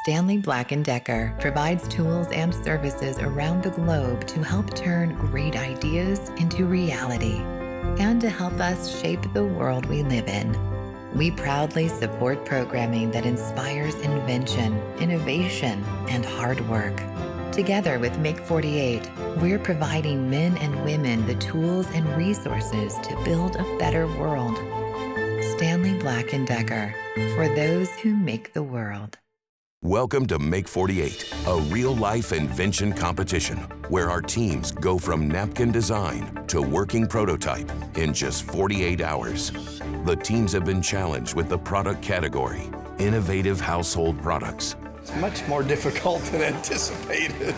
Stanley Black & Decker provides tools and services around the globe to help turn great ideas into reality and to help us shape the world we live in. We proudly support programming that inspires invention, innovation, and hard work. Together with Make48, we're providing men and women the tools and resources to build a better world. Stanley Black & Decker, for those who make the world. Welcome to Make48, a real-life invention competition where our teams go from napkin design to working prototype in just 48 hours. The teams have been challenged with the product category, Innovative Household Products. It's much more difficult than anticipated.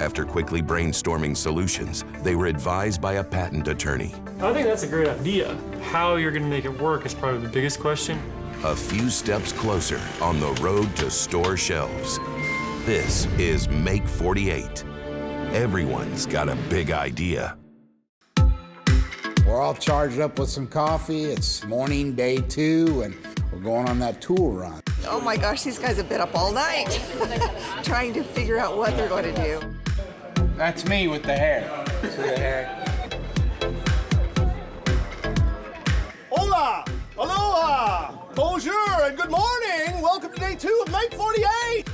After quickly brainstorming solutions, they were advised by a patent attorney. I think that's a great idea. How you're going to make it work is probably the biggest question. A few steps closer on the road to store shelves. This is Make48. Everyone's got a big idea. We're all charged up with some coffee. It's morning, day 2, and we're going on that tool run. Oh my gosh, these guys have been up all night trying to figure out what they're going to do. That's me with the hair. See the hair? Hola, aloha, bonjour, and good morning. Welcome to day 2 of Make48.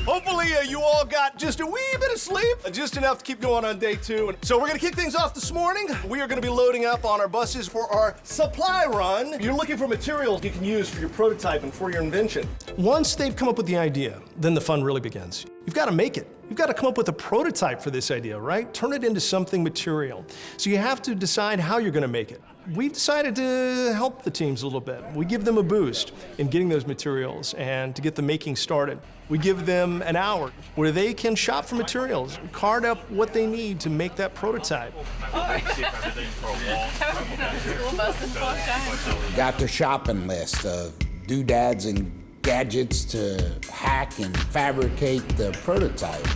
Hopefully you all got just a wee bit of sleep, just enough to keep going on day 2. So we're gonna kick things off this morning. We are gonna be loading up on our buses for our supply run. You're looking for materials you can use for your prototype and for your invention. Once they've come up with the idea, then the fun really begins. You've got to make it. You've got to come up with a prototype for this idea, right? Turn it into something material. So you have to decide how you're gonna make it. We've decided to help the teams a little bit. We give them a boost in getting those materials and to get the making started. We give them an hour where they can shop for materials, card up what they need to make that prototype. Got their shopping list of doodads and gadgets to hack and fabricate the prototype.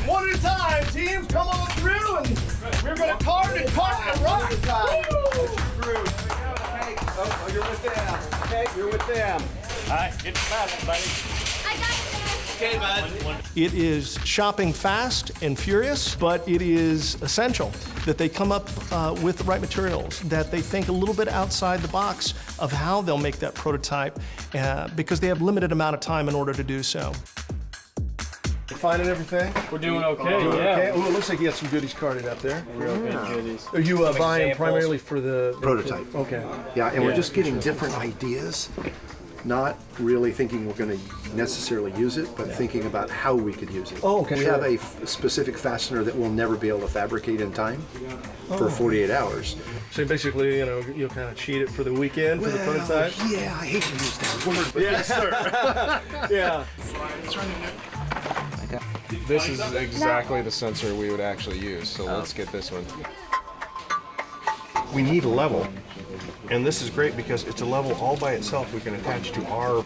One at a time, teams, come on through, and we're gonna card and rock. Oh, you're with them. Okay, you're with them. All right, get the battle, buddy. I got it. Okay, bud. It is shopping fast and furious, but it is essential that they come up with the right materials, that they think a little bit outside the box of how they'll make that prototype, because they have limited amount of time in order to do so. Finding everything? We're doing okay, Okay. Oh, it looks like you got some goodies carded up there. We're okay, goodies. Are you buying primarily for the prototype? Okay. Yeah, and we're just getting different ideas, not really thinking we're going to necessarily use it, but thinking about how we could use it. Oh, okay. We have a specific fastener that we'll never be able to fabricate in time for 48 hours. So basically, you know, you'll kind of cheat it for the weekend for the prototype? Yeah, I hate to use that word, but Yes, sir. Yeah. This is exactly the sensor we would actually use, so let's get this one. we need a level. And this is great because it's a level all by itself we can attach to our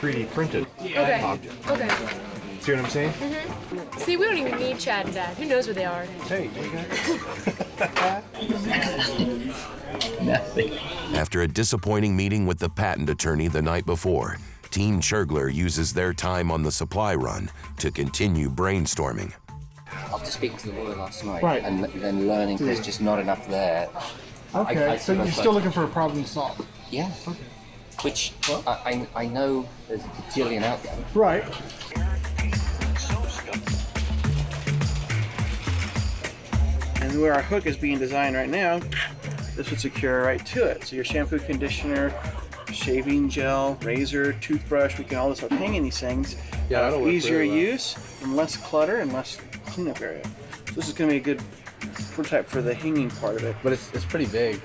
3D printed object. Okay. See what I'm saying? Mm-hmm. See, we don't even need Chad and Dad. Who knows where they are? Hey, Nothing. After a disappointing meeting with the patent attorney the night before, Team Churgler uses their time on the supply run to continue brainstorming. After speaking to the lawyer last night and then learning there's just not enough there. Okay, so you're still looking for a problem solved? Yeah. Okay. Which I know there's a bajillion out there. Right. And where our hook is being designed right now, this would secure right to it. So your shampoo, conditioner, shaving gel, razor, toothbrush, we can all start hanging these things. Yeah, easier use and less clutter and less cleanup area. So this is going to be a good prototype for the hanging part of it. But it's pretty big.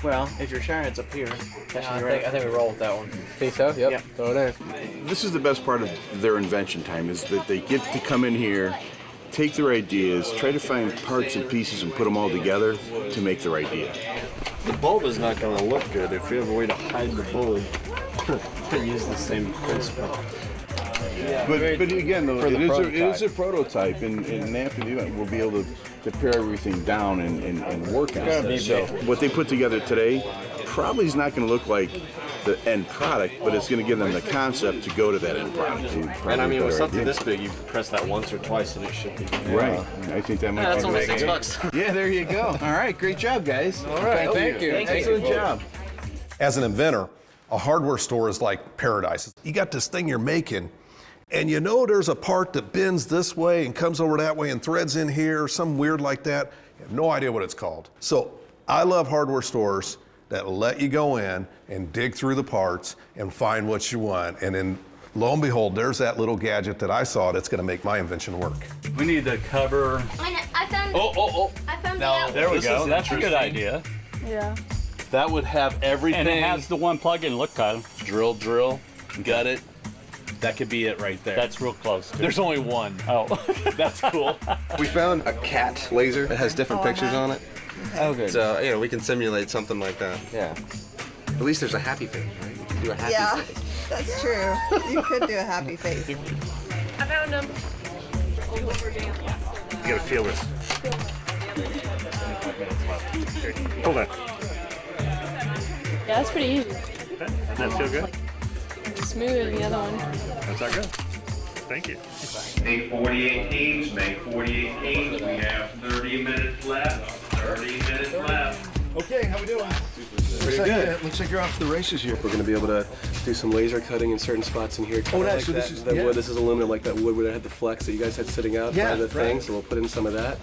Well, if your shower head's up here, I think we roll with that one. Think so? Yep. Throw it in. This is the best part of their invention time, is that they get to come in here, take their ideas, try to find parts and pieces and put them all together to make their idea. The bulb is not going to look good if you have a way to hide the bulb. To use the same principle. But again, though, it is a prototype, and after the event, we'll be able to pare everything down and work on it. So what they put together today probably is not going to look like the end product, but it's going to give them the concept to go to that end product. And I mean, with something this big, you press that once or twice and it should be. Right. I think that might be That's only good. $6. Yeah, there you go. All right, great job, guys. All right. Thank you. Excellent job. As an inventor, a hardware store is like paradise. You got this thing you're making, and you know there's a part that bends this way and comes over that way and threads in here, something weird like that. You have no idea what it's called. So I love hardware stores that let you go in and dig through the parts and find what you want. And then lo and behold, there's that little gadget that I saw that's gonna make my invention work. We need the cover. I found. I found Now, it. there we go. That's a good idea. Yeah. That would have everything. And it has the one plug-in. Look, Kyle. Drill, gut it. That could be it right there. That's real close. There's only one. Oh, That's cool. We found a cat laser that has different pictures on it. Oh, good. So, you know, we can simulate something like that. Yeah. At least there's a happy face, right? You can do a happy Yeah, face. that's true. You could do a happy face. I found him. You gotta feel this. 25 minutes left. Hold on. Yeah, that's pretty easy. Does that feel good? Smoother than the other one. That's not good. Thank you. Make48 teams, Make48 teams. We have 30 minutes left. 30 minutes left. Okay, how we doing? Pretty good. Looks like you're off to the races here. We're going to be able to do some laser cutting in certain spots in here. Oh, nice. Like So this that, is- that yeah. wood. This is aluminum, like that wood where it had the flex that you guys had sitting out Yeah, by the thing. right. So we'll put in some of that.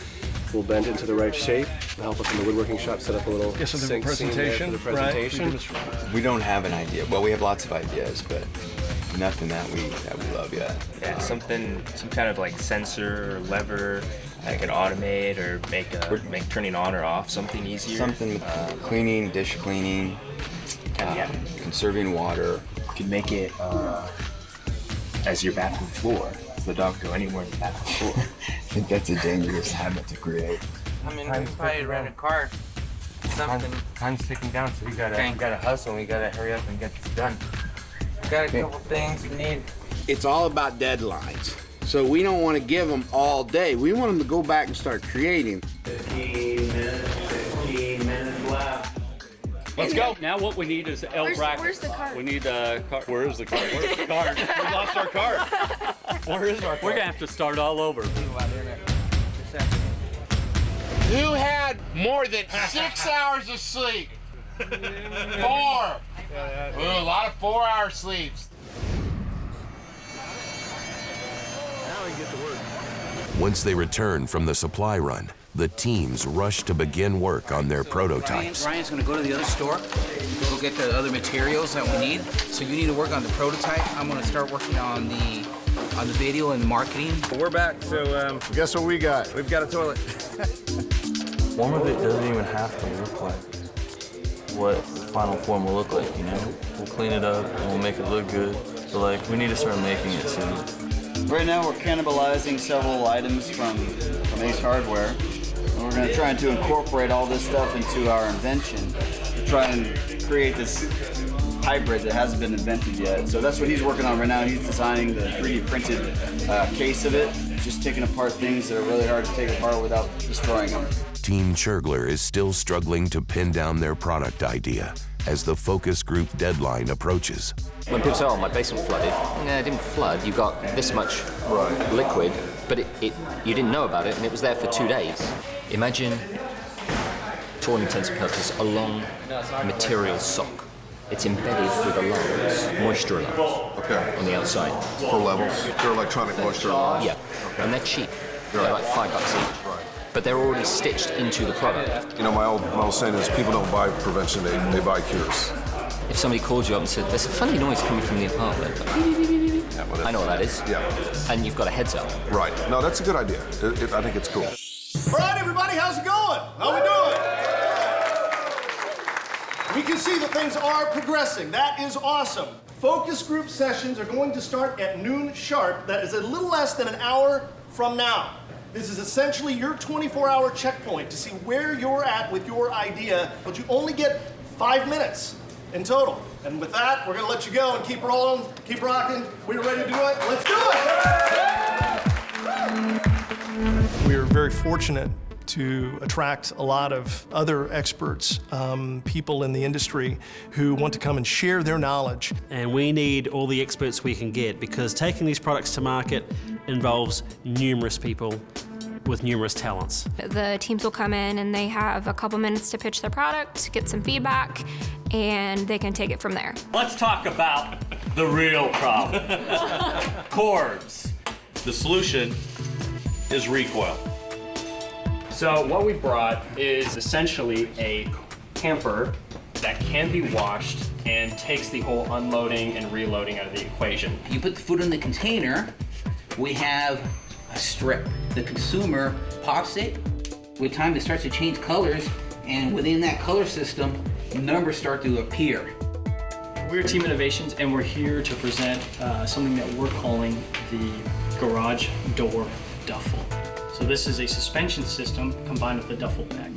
We'll bend it into the right shape. It'll help us in the woodworking shop set up a little so the sink scene there for presentation, the right. presentation. We don't have an idea. Well, we have lots of ideas, but nothing that we love yet. Yeah, some kind of like sensor or lever I could automate or make turning on or off something easier. Something with cleaning, dish cleaning, conserving water. You could make it as your bathroom floor. So the dog can go anywhere in the bathroom floor. I think that's a dangerous habit to create. I mean, we probably rent a car. Something. Time's ticking down, so we gotta hustle. We gotta hurry up and get this done. Got a couple things we need. It's all about deadlines. So we don't want to give them all day. We want them to go back and start creating. 15 minutes left. Let's go. Now what we need is L brackets. Where's the cart? We need a cart. Where is the car? Where's the car? We lost our car. Where is our car? We're gonna have to start all over. Who had more than 6 hours of sleep? 4. Ooh, a lot of 4-hour sleeps. Once they return from the supply run, the teams rush to begin work on their prototypes. Ryan's gonna go to the other store, go get the other materials that we need. So you need to work on the prototype. I'm gonna start working on the video and marketing. We're back, so Guess what we got? we've got a toilet. Form of it doesn't even have to look like what the final form will look like, you know? We'll clean it up and we'll make it look good. So like, we need to start making it soon. Right now we're cannibalizing several items from Ace Hardware. And we're going to try to incorporate all this stuff into our invention to try and create this hybrid that hasn't been invented yet. So that's what he's working on right now. He's designing the 3D printed case of it, just taking apart things that are really hard to take apart without destroying them. Team Churgler is still struggling to pin down their product idea as the focus group deadline approaches. When people say, oh, my basement flooded, no, it didn't flood. You got this much liquid, but you didn't know about it, and it was there for 2 days. Imagine, to all intents and purposes, a long material sock. It's embedded with alarms, moisture alarms, on the outside. For levels? They're electronic moisture alarms? Yeah, and they're cheap. They're like $5 each. Right. But they're already stitched into the product. You know, my old saying is people don't buy prevention, they buy cures. If somebody called you up and said, there's a funny noise coming from the apartment, I know what that is. Yeah. And you've got a heads up. Right. No, that's a good idea. I think it's cool. All right, everybody, how's it going? How we doing? We can see that things are progressing. That is awesome. Focus group sessions are going to start at noon sharp. That is a little less than an hour from now. This is essentially your 24-hour checkpoint to see where you're at with your idea, but you only get 5 minutes in total. And with that, we're gonna let you go and keep rolling, keep rocking. We're ready to do it. Let's do it! We are very fortunate to attract a lot of other experts, people in the industry who want to come and share their knowledge. And we need all the experts we can get, because taking these products to market involves numerous people with numerous talents. The teams will come in and they have a couple minutes to pitch their product, get some feedback, and they can take it from there. Let's talk about the real problem. Cords. The solution is recoil. So what we brought is essentially a camper that can be washed and takes the whole unloading and reloading out of the equation. You put the food in the container, we have a strip. The consumer pops it. With time, it starts to change colors, and within that color system, numbers start to appear. We're Team Innovations, and we're here to present something that we're calling the garage door duffel. So this is a suspension system combined with a duffel bag.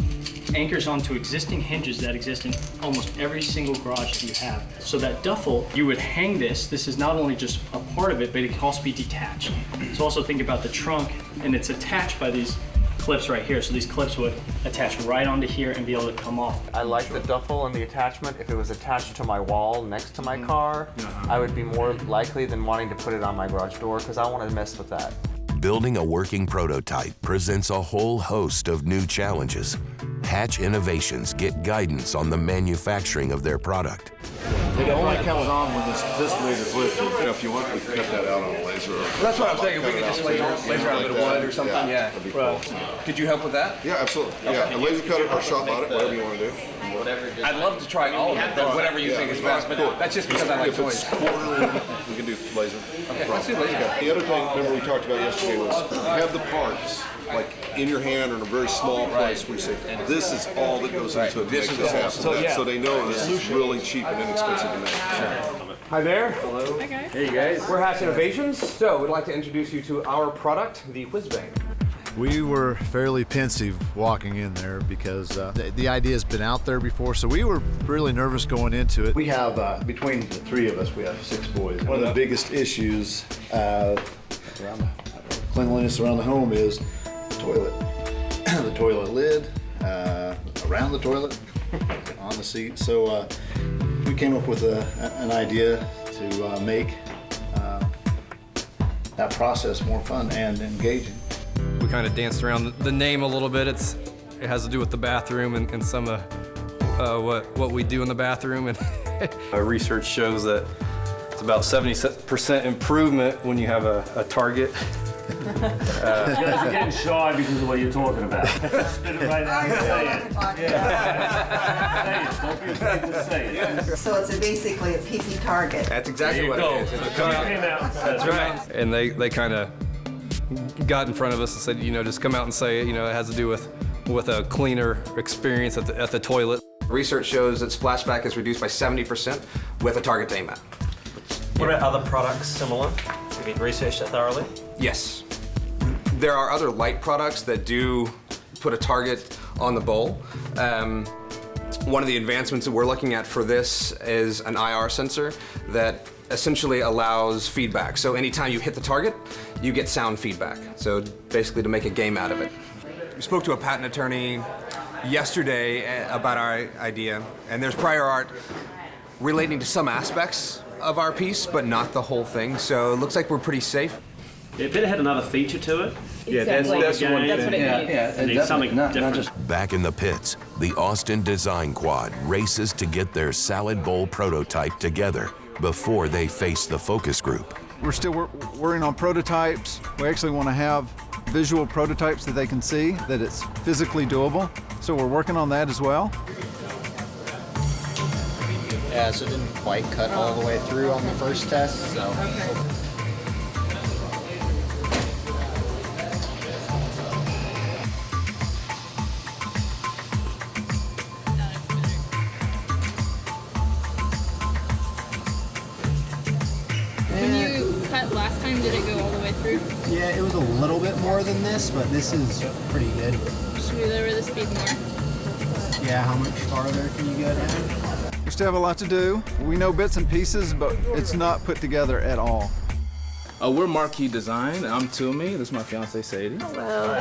Anchors onto existing hinges that exist in almost every single garage that you have. So that duffel, you would hang this. This is not only just a part of it, but it can also be detached. So also think about the trunk, and it's attached by these clips right here. So these clips would attach right onto here and be able to come off. I like the duffel and the attachment. If it was attached to my wall next to my car, I would be more likely than wanting to put it on my garage door, because I want to mess with that. Building a working prototype presents a whole host of new challenges. Hatch Innovations get guidance on the manufacturing of their product. It only comes on when this lid is lifted. If you want, we can cut that out on a laser. That's what I'm saying. If we could just laser out a bit of wood or something, yeah. Could you help with that? Yeah, absolutely. Yeah, a laser cutter or shop on it, whatever you want to do. I'd love to try all of it, but whatever you think is best. But that's just because I like toys. If it's quarter, we can do laser. Okay, let's do laser. The other thing, remember we talked about yesterday, was have the parts like in your hand or in a very small place where you say, this is all that goes into it to make this happen. So they know this is really cheap and inexpensive to make. Hi there. Hello. Hi guys. Hey you guys. We're Hatch Innovations. So we'd like to introduce you to our product, the Whizbang. We were fairly pensive walking in there because the idea has been out there before, so we were really nervous going into it. We have, between the three of us, we have 6 boys. One of the biggest issues around cleanliness around the home is the toilet. The toilet lid, around the toilet, on the seat. So we came up with an idea to make that process more fun and engaging. We kind of danced around the name a little bit. It has to do with the bathroom and some of what we do in the bathroom. And our research shows that it's about 70% improvement when you have a target. You guys are getting shy because of what you're talking about. Spit it right out and say it. Say it. Don't be afraid to say it. So it's basically a PC target. That's exactly what it is. That's right. And they kind of got in front of us and said, just come out and say it. It has to do with a cleaner experience at the toilet. Research shows that splashback is reduced by 70% with a target to aim at. What about other products similar? Have you researched that thoroughly? Yes. There are other light products that do put a target on the bowl. One of the advancements that we're looking at for this is an IR sensor that essentially allows feedback. So anytime you hit the target, you get sound feedback. So basically to make a game out of it. We spoke to a patent attorney yesterday about our idea, and there's prior art relating to some aspects of our piece, but not the whole thing. So it looks like we're pretty safe. It better had another feature to it. Yeah, that's what it needs. It needs something different. Back in the pits, the Austin Design Quad races to get their salad bowl prototype together before they face the focus group. We're still working on prototypes. We actually want to have visual prototypes that they can see, that it's physically doable. So we're working on that as well. Yeah, so it didn't quite cut all the way through on the first test, so. When you cut last time, did it go all the way through? Yeah, it was a little bit more than this, but this is pretty good. Should we lower the speed more? Yeah, how much farther can you go down? We still have a lot to do. We know bits and pieces, but it's not put together at all. We're Marquee Design. I'm Toomey. This is my fiance, Sadie. Hello.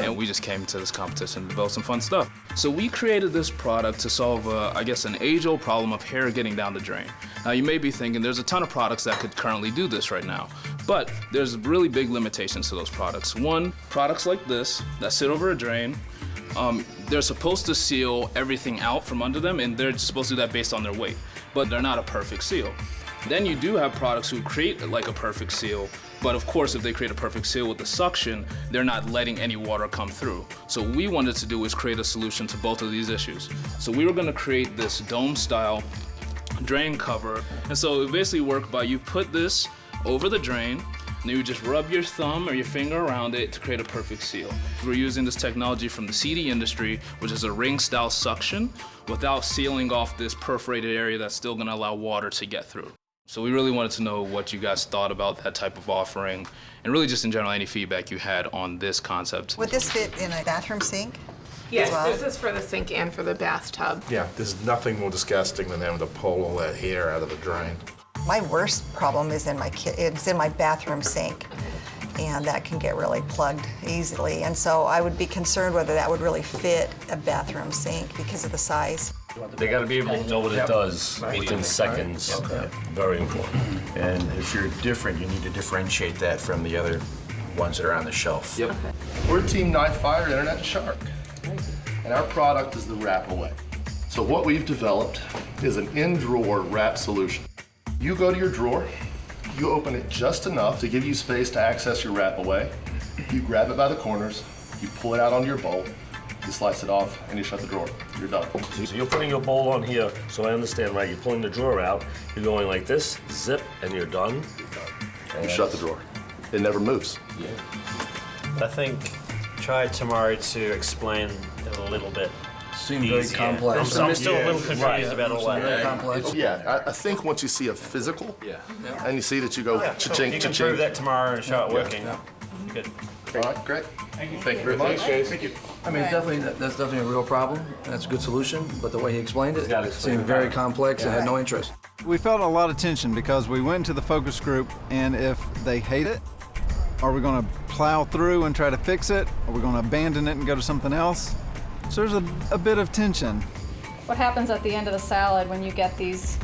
And we just came to this competition to develop some fun stuff. So we created this product to solve, I guess, an age-old problem of hair getting down the drain. Now, you may be thinking there's a ton of products that could currently do this right now, but there's really big limitations to those products. One, products like this that sit over a drain, they're supposed to seal everything out from under them, and they're supposed to do that based on their weight, but they're not a perfect seal. Then you do have products who create like a perfect seal, but of course if they create a perfect seal with the suction, they're not letting any water come through. So what we wanted to do is create a solution to both of these issues. So we were gonna create this dome style drain cover. And so it basically worked by you put this over the drain, and you just rub your thumb or your finger around it to create a perfect seal. We're using this technology from the CD industry, which is a ring-style suction, without sealing off this perforated area that's still gonna allow water to get through. So we really wanted to know what you guys thought about that type of offering, and really just in general, any feedback you had on this concept. Would this fit in a bathroom sink? Yes, as well? this is for the sink and for the bathtub. Yeah, there's nothing more disgusting than having to pull all that hair out of the drain. My worst problem is in my bathroom sink, and that can get really plugged easily. And so I would be concerned whether that would really fit a bathroom sink because of the size. They got to be able to know what it does within seconds. Okay. Very important. And if you're different, you need to differentiate that from the other ones that are on the shelf. Yep. We're Team Knife Fire Internet Shark, and our product is the Wrap Away. So what we've developed is an in-drawer wrap solution. You go to your drawer, you open it just enough to give you space to access your Wrap Away. You grab it by the corners, you pull it out onto your bowl, you slice it off, and you shut the drawer. You're done. So you're putting your bowl on here, so I understand, right? You're pulling the drawer out, you're going like this, zip, and you're done. You shut the drawer. It never moves. Yeah. I think try tomorrow to explain it a little bit. Seems very complex. I'm still a little confused about all that. Very complex. Yeah, I think once you see a physical, and you see that you go cha-ching, You can cha-ching. prove that tomorrow and show it working. Good. All right, great. Thank you very much. Thank you. I mean, that's definitely a real problem. That's a good solution, but the way he explained it seemed very complex. I had no interest. We felt a lot of tension because we went to the focus group, and if they hate it, are we going to plow through and try to fix it? Are we going to abandon it and go to something else? So there's a bit of tension. What happens at the end of the salad when you get these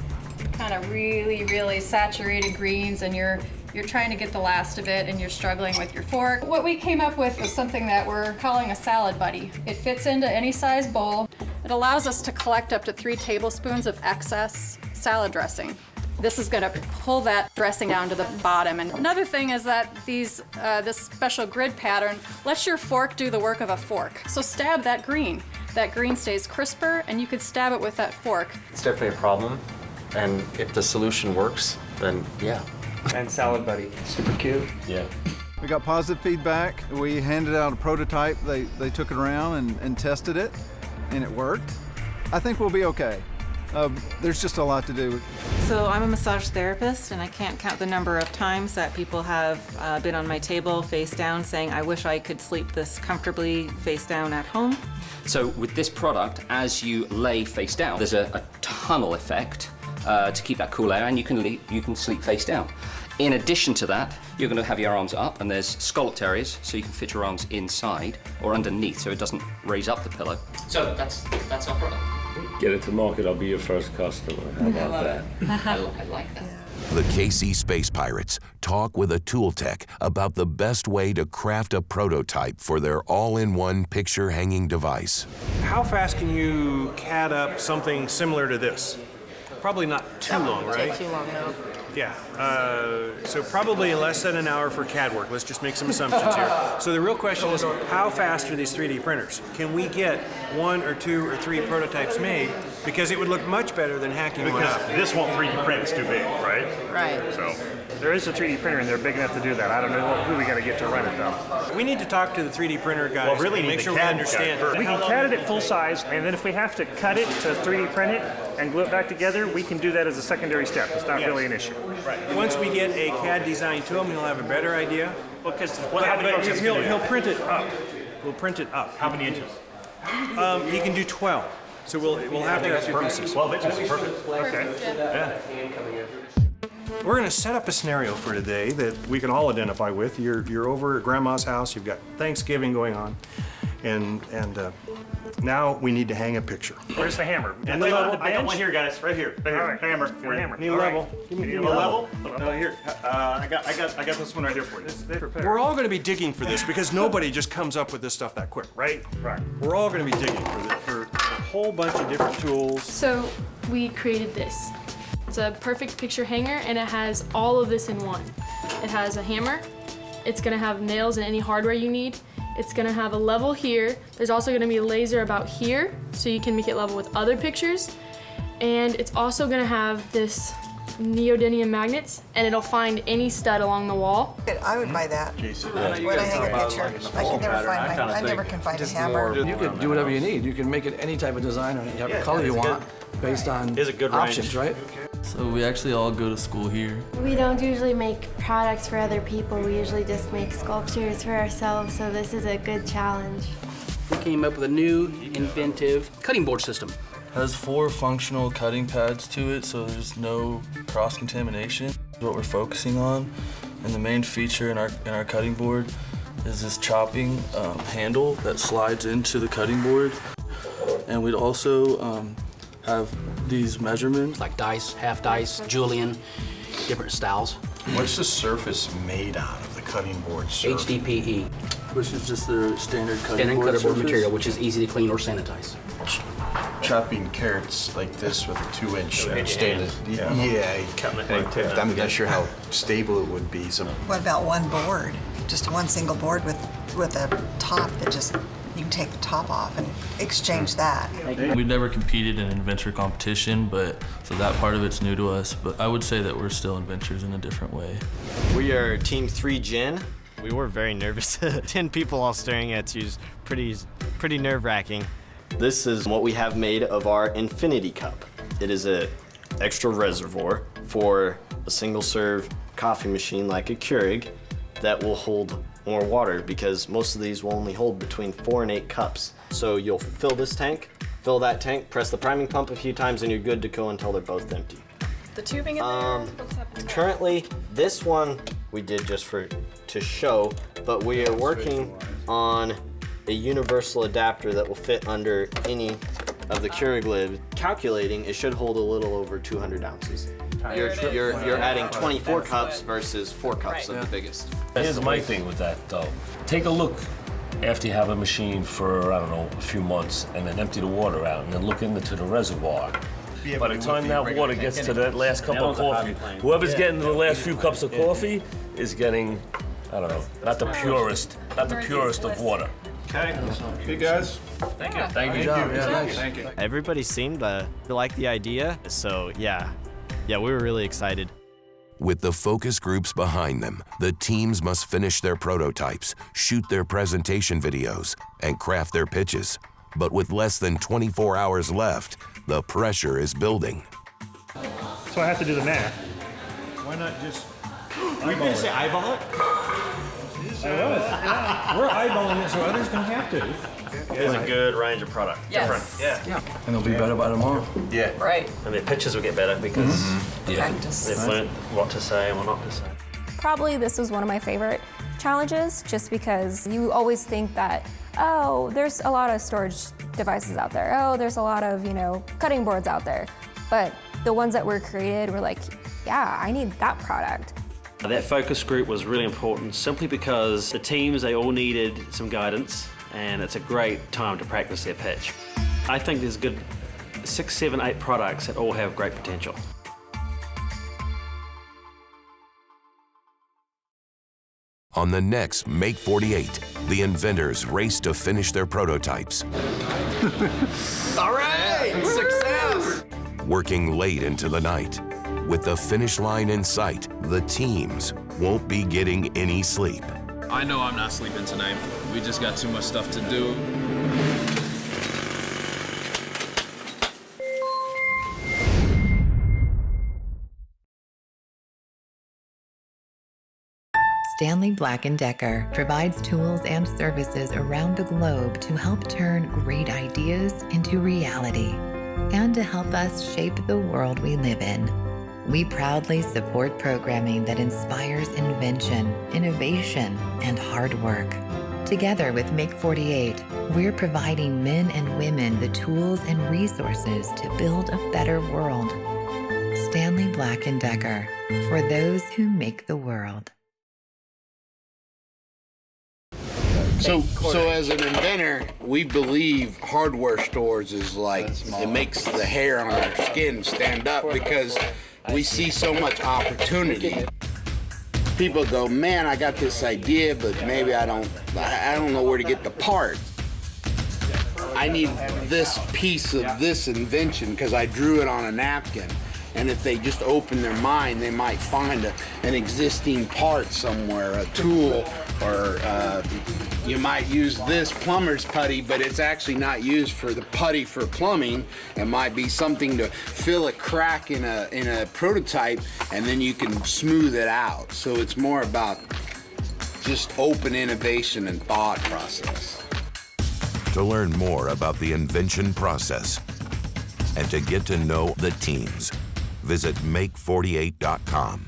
kind of really, really saturated greens and you're trying to get the last of it and you're struggling with your fork? What we came up with was something that we're calling a salad buddy. It fits into any size bowl. It allows us to collect up to 3 tablespoons of excess salad dressing. This is gonna pull that dressing down to the bottom. And another thing is that this special grid pattern lets your fork do the work of a fork. So stab that green. That green stays crisper and you could stab it with that fork. It's definitely a problem, and if the solution works, then yeah. And salad buddy, super cute. Yeah. We got positive feedback. We handed out a prototype. They took it around and tested it, and it worked. I think we'll be okay. There's just a lot to do. So I'm a massage therapist, and I can't count the number of times that people have been on my table face down saying, I wish I could sleep this comfortably face down at home. So with this product, as you lay face down, there's a tunnel effect to keep that cool air, and you can sleep face down. In addition to that, you're going to have your arms up, and there's scalloped areas, so you can fit your arms inside or underneath, so it doesn't raise up the pillow. So that's our product. Get it to market, I'll be your first customer. How about that? I like that. The KC Space Pirates talk with a tool tech about the best way to craft a prototype for their all-in-one picture-hanging device. How fast can you CAD up something similar to this? Probably not too long, right? Take too long, no. Yeah, so probably less than an hour for CAD work. Let's just make some assumptions here. So the real question is, how fast are these 3D printers? Can we get 1 or 2 or 3 prototypes made? Because it would look much better than hacking one up. This won't 3D print, it's too big, right? Right. So there is a 3D printer and they're big enough to do that. I don't know who we got to get to run it though. We need to talk to the 3D printer guys. Well, really and make need sure the we CAD understand. guy. We can CAD it at full size, and then if we have to cut it to 3D print it and glue it back together, we can do that as a secondary step. It's not really an issue. Right. Once we get a CAD design to him, he'll have a better idea. Because he'll print it up. We'll print it up. How many inches? He can do 12. So we'll have to have 2 pieces. 12 inches, perfect. Okay. Yeah. We're going to set up a scenario for today that we can all identify with. You're over at Grandma's house. You've got Thanksgiving going on, and now we need to hang a picture. Where's the hammer? And the level. I got one here, guys. Right here. Right here. All right. Hammer. Hammer. Need a level. Give me a level. Here. I got this one right here for you. We're all going to be digging for this because nobody just comes up with this stuff that quick, right? Right. We're all going to be digging for a whole bunch of different tools. So we created this. It's a perfect picture hanger, and it has all of this in one. It has a hammer. It's gonna have nails and any hardware you need. It's gonna have a level here. There's also gonna be a laser about here, so you can make it level with other pictures. And it's also gonna have this neodymium magnets, and it'll find any stud along the wall. I would buy that. When I hang a picture, I never can find a hammer. You can do whatever you need. You can make it any type of design or any type of color you want based on options, right? So we actually all go to school here. We don't usually make products for other people. We usually just make sculptures for ourselves, so this is a good challenge. We came up with a new, inventive cutting board system. Has 4 functional cutting pads to it, so there's no cross-contamination. What we're focusing on, and the main feature in our cutting board is this chopping handle that slides into the cutting board. And we'd also have these measurements. Like dice, half dice, Julian, different styles. What's the surface made out of the cutting board surface? HDPE. Which is just the standard cutting board board surface material, which is easy to clean or sanitize. Chopping carrots like this with a 2-inch stainless. Yeah, I'm not sure how stable it would be. So. What about one board? Just one single board with a top that just, you can take the top off and exchange that. We've never competed in an inventor competition, so that part of it's new to us, but I would say that we're still inventors in a different way. We are Team 3 Gin. We were very nervous. 10 people all staring at you is pretty nerve-wracking. This is what we have made of our infinity cup. It is an extra reservoir for a single-serve coffee machine like a Keurig that will hold more water, because most of these will only hold between 4 and 8 cups. So you'll fill this tank, fill that tank, press the priming pump a few times, and you're good to go until they're both empty. The tubing in there? What's happening? Currently, this one we did just to show, but we are working on a universal adapter that will fit under any of the Keurig lid. Calculating, it should hold a little over 200 ounces. You're adding 24 cups versus 4 cups of the biggest. Here's my thing with that, though. Take a look after you have a machine for, I don't know, a few months, and then empty the water out, and then look into the reservoir. By the time that water gets to that last cup of coffee, whoever's getting the last few cups of coffee is getting, I don't know, not the purest of water. Okay. Hey guys. Thank you. Thank you. Thank you. Everybody seemed to like the idea, so yeah, we were really excited. With the focus groups behind them, the teams must finish their prototypes, shoot their presentation videos, and craft their pitches. But with less than 24 hours left, the pressure is building. So I have to do the math. Why not just We didn't say eyeball it? We're eyeballing it so others don't have to. It is a good range of product. Yes. Different. And it'll be better by tomorrow. Yeah. Right. And the pictures will get better because they've learned what to say and what not to say. Probably this was one of my favorite challenges, just because you always think that, oh, there's a lot of storage devices out there. Oh, there's a lot of, cutting boards out there. But the ones that were created were like, yeah, I need that product. That focus group was really important simply because the teams, they all needed some guidance, and it's a great time to practice their pitch. I think there's good 6, 7, 8 products that all have great potential. On the next Make48, the inventors race to finish their prototypes. All right, success! Working late into the night. With the finish line in sight, the teams won't be getting any sleep. I know I'm not sleeping tonight. We just got too much stuff to do. Stanley Black & Decker provides tools and services around the globe to help turn great ideas into reality and to help us shape the world we live in. We proudly support programming that inspires invention, innovation, and hard work. Together with Make48, we're providing men and women the tools and resources to build a better world. Stanley Black & Decker, for those who make the world. So as an inventor, we believe hardware stores is like, it makes the hair on our skin stand up because we see so much opportunity. People go, man, I got this idea, but maybe I don't know where to get the part. I need this piece of this invention because I drew it on a napkin. And if they just open their mind, they might find an existing part somewhere, a tool, or you might use this plumber's putty, but it's actually not used for the putty for plumbing. It might be something to fill a crack in a prototype, and then you can smooth it out. So it's more about just open innovation and thought process. To learn more about the invention process and to get to know the teams, visit Make48.com.